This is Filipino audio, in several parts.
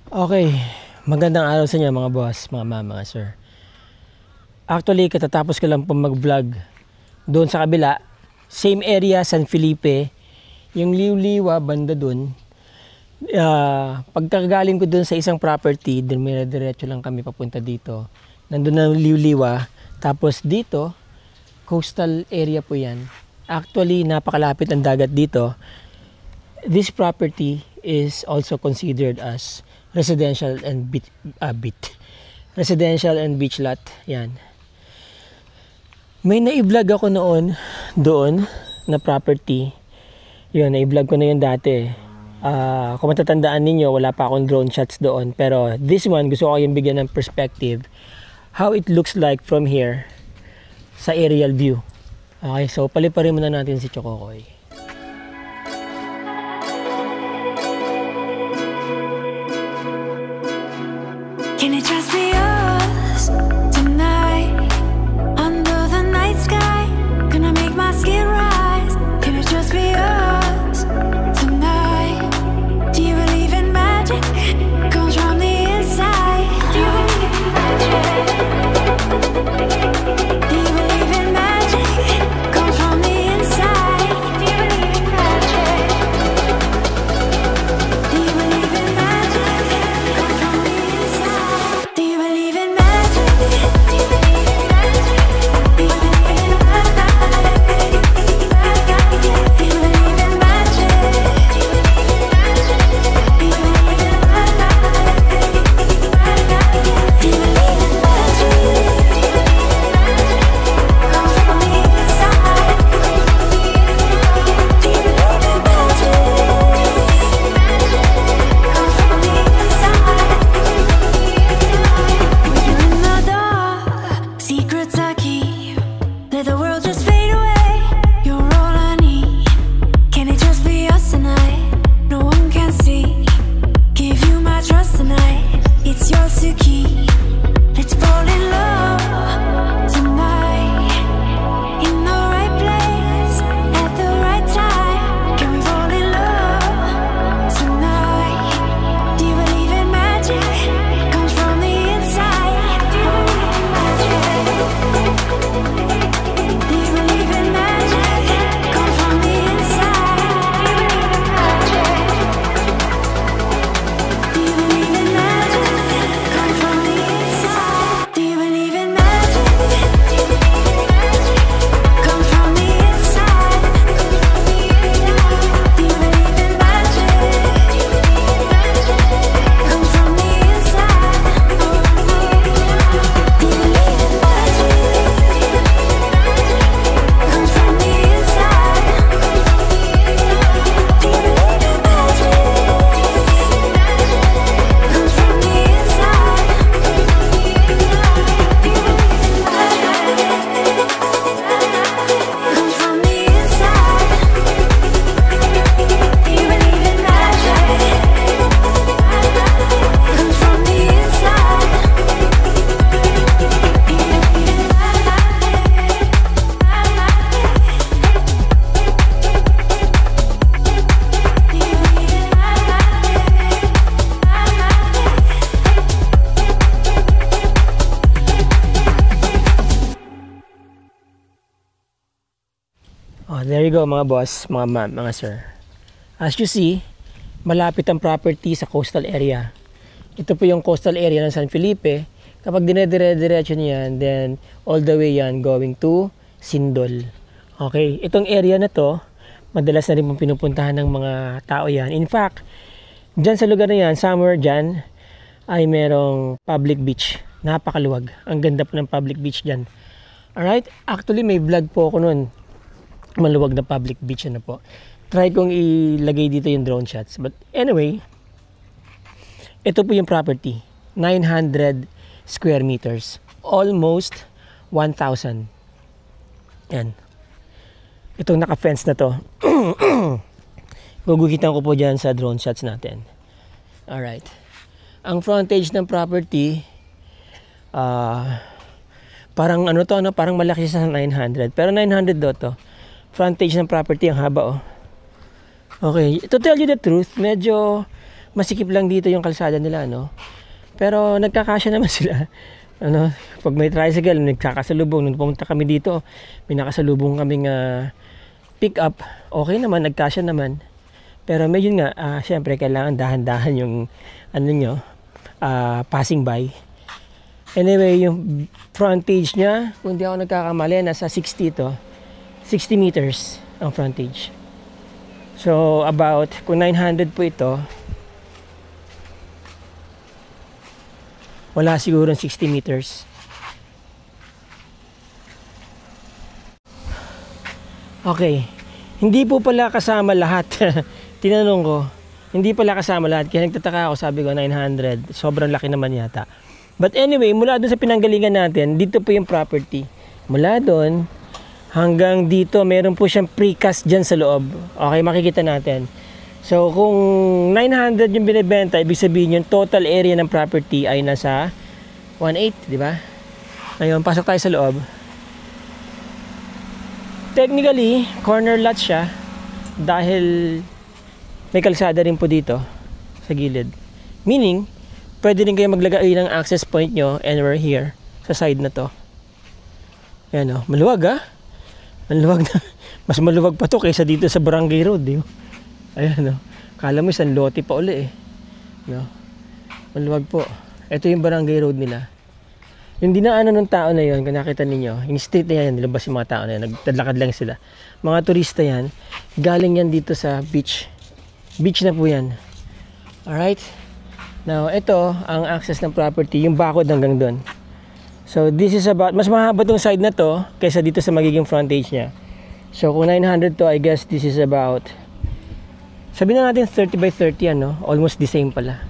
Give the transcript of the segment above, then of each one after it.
Okay, magandang araw sa inyo mga boss, mga ma'am, mga sir. Actually, katatapos ko lang po mag-vlog doon sa kabila. Same area, San Felipe. Yung liw-liwa, banda doon. Pagkagaling ko doon sa isang property, doon may diretso lang kami papunta dito. Nandun na liw-liwa. Tapos dito, coastal area po yan. Actually, napakalapit ang dagat dito. This property is also considered as residential and residential and beach lot. Yan. May na-vlog ako noon doon na property. Yun, na-vlog ko na yun dati. Kung matatandaan ninyo, wala pa akong drone shots doon. Pero this one, gusto ko yung bigyan ng perspective how it looks like from here sa aerial view. Okay, so paliparin muna natin si Chokokoy. Can it just be us tonight? Under the night sky, gonna make my skin rise. Can it just be us tonight? Do you believe in magic? Comes from the inside. Do you believe in magic? Do you believe in magic? Comes from the inside. Do you believe in magic? Do you believe in magic? Comes from the inside. Do you believe in magic? Do you believe in magic? Do you believe in magic? Do you believe in magic? Do you believe in magic? Do you believe in magic? Do you believe in magic? Comes from the inside. Do you believe in magic? Comes from the inside. When you're in the dark, secrets I keep. Let the world just fade away. You're all I need. Can it just be us tonight? No one can see. Give you my trust tonight. It's yours to keep. Let's fall in love tonight. In the right place, at the right time. Can we fall in love tonight? Do you believe in magic? Comes from the inside. Do you believe in magic? Comes from the inside. Do you believe in magic? Comes from the inside. Do you believe in magic? Comes from the inside. Do you believe in magic? Comes from the inside. Do you believe in magic? Comes from the inside. Do you believe in magic? Comes from the inside. Do you believe in magic? Comes from the inside. Do you believe in magic? Comes from the inside. Oh, there you go mga boss, mga ma'am, mga sir. As you see, malapit ang property sa coastal area. Ito po yung coastal area ng San Felipe. Kapag dinedire-diretso niyan, then all the way yan going to Sindol. Okay, itong area na to, madalas na rin pong pinupuntahan ng mga tao yan. In fact, dyan sa lugar na yan, somewhere dyan, ay merong public beach. Napakaluwag. Ang ganda po ng public beach dyan. Alright, actually may vlog po ako nun. Maluwag na public beach na po. Try kong ilagay dito yung drone shots. But anyway, ito po yung property. 900 square meters. Almost 1,000. Yan. Itong naka-fence na to. Guguhitan ko po dyan sa drone shots natin. Alright. Ang frontage ng property, parang ano to, ano? Parang malaki sa 900. Pero 900 do to. Frontage ng property ang haba, oh. Okay, to tell you the truth, medyo masikip lang dito yung kalsada nila, no? Pero nagkakasya naman sila. Ano, pag may tricycle, nagkakasalubong. Nung pumunta kami dito, may nakasalubong kaming pick up. Okay naman, nagkasya naman. Pero medyo nga, syempre, kailangan dahan-dahan yung ano nyo, passing by. Anyway, yung frontage niya, kung di ako nagkakamali, nasa 60 to. 60 meters ang frontage. So, about, kung 900 po ito, wala siguro 60 meters. Okay. Hindi po pala kasama lahat. Tinanong ko. Hindi pala kasama lahat. Kaya nagtataka ako, sabi ko 900. Sobrang laki naman yata. But anyway, mula doon sa pinanggalingan natin, dito po yung property. Mula doon hanggang dito, meron po siyang precast dyan sa loob. Okay, makikita natin. So, kung 900 yung binibenta, ibig sabihin yung total area ng property ay nasa 1.8, di ba? Ngayon, pasok tayo sa loob. Technically, corner lot siya dahil may kalsada rin po dito sa gilid. Meaning, pwede rin kayo maglagay ng access point nyo anywhere here sa side na to. Ayan o, maluwag ha? Maluwag na. Mas maluwag pa to kaysa dito sa Barangay Road, di ba? Ayan o. Kala mo isang lote pa uli eh. No? Maluwag po. Ito yung Barangay Road nila. Yung dinaanan ng tao na yun, kung nakita ninyo, yung street na yan, nilabas yung mga tao na yan, naglalakad lang sila. Mga turista yan, galing yan dito sa beach. Beach na po yan. Alright? Now, ito, ang access ng property, yung bakod hanggang doon. So, this is about, mas mahaba tong side na to, kaysa dito sa magiging frontage niya. So, kung 900 to, I guess this is about, sabihin na natin 30 by 30, ano? Almost the same pala.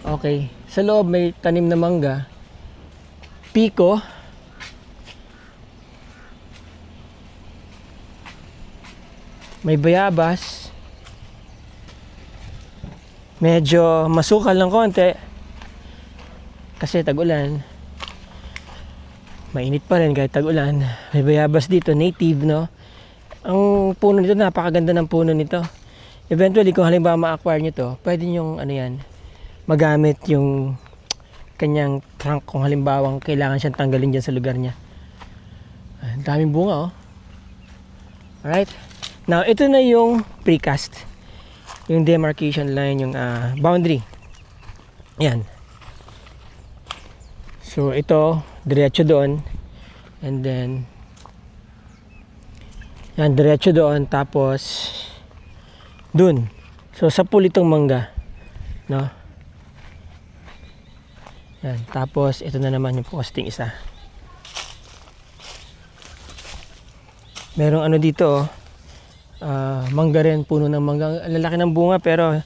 Okay. Sa loob, may tanim na mangga. Piko. May bayabas. Medyo masukal ng konti. Kasi tag-ulan. Mainit pa rin kahit tag-ulan. May bayabas dito, native, no? Ang puno nito, napakaganda ng puno nito. Eventually, kung halimbawa ma-acquire nyo to, pwede nyong, ano yan, magamit yung kanyang trunk kung halimbawa kailangan siyang tanggalin dyan sa lugar niya. Ang daming bunga, oh. Alright? Now, ito na yung precast. Yung demarcation line, yung boundary. Yan. So, ito, diretso doon. And then, yan, diretso doon. Tapos, doon. So, sa pool itong mangga. No? Yan. Tapos, ito na naman yung posting isa. Merong ano dito, mangga rin, puno ng mangga. Ang lalaki ng bunga, pero,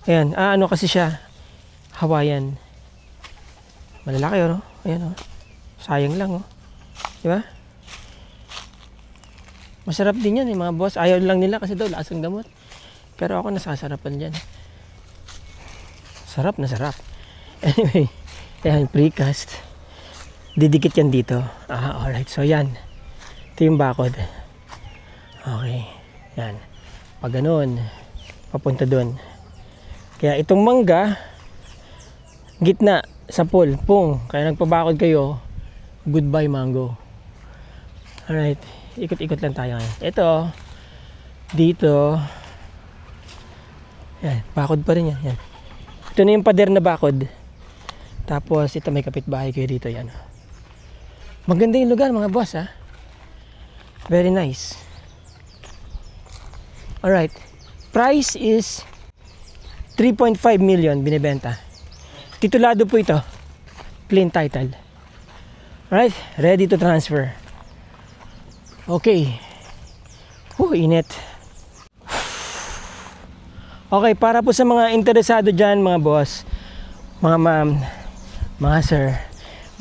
ayan, ano kasi siya, Hawaiian. Malalaki, oh. Ayan, oh. Sayang lang, oh. Diba? Masarap din yan, eh, mga boss. Ayaw lang nila kasi daw, lasang gamot. Pero ako nasasarapan dyan. Sarap na sarap. Anyway, ayan, precast. Didikit yan dito. Alright. So, yan. Ito yung bakod. Okay. Yan. Pag ganun, papunta dun. Kaya itong mangga, gitna, sa pool, pung. Kaya nagpabakod kayo, goodbye mango. Alright. Ikot-ikot lang tayo ngayon. Ito, dito, yan, bakod pa rin yan. Yan. Ito na yung pader na bakod. Tapos, ito may kapitbahay kayo dito. Yan. Maganda yung lugar, mga boss, ha? Very nice. Alright. Price is 3.5 million binibenta. Titulado po ito. Clean title. Alright. Ready to transfer. Okay. Init. Okay, para po sa mga interesado dyan, mga boss, mga ma'am, mga sir,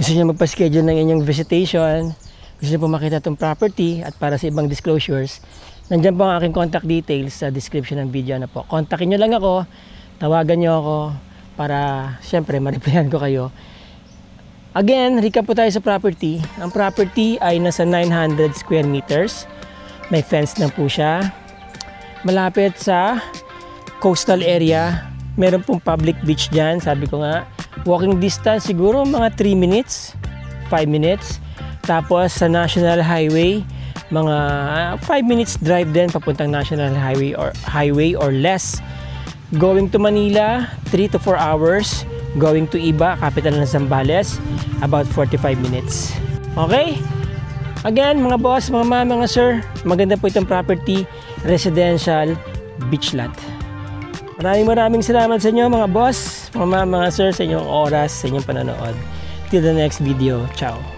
gusto nyo magpa-schedule ng inyong visitation, gusto nyo po makita itong property at para sa ibang disclosures, nandyan po ang aking contact details sa description ng video na po. Kontakin nyo lang ako, tawagan nyo ako para syempre ma-replyan ko kayo. Again, recap po tayo sa property. Ang property ay nasa 900 square meters. May fence na po siya. Malapit sa coastal area Meron pong public beach dyan. Sabi ko nga, walking distance siguro mga 3 minutes, 5 minutes. Tapos sa National Highway, mga 5 minutes drive din papuntang National Highway or less. Going to Manila, 3 to 4 hours. Going to Iba, capital ng Zambales, about 45 minutes. Okay? Again, mga boss, mga ma'am, mga sir, maganda po itong property, residential beach lot. Maraming salamat sa inyo mga boss, mga ma'am, mga sir, sa inyong oras, sa inyong panonood. Till the next video. Ciao!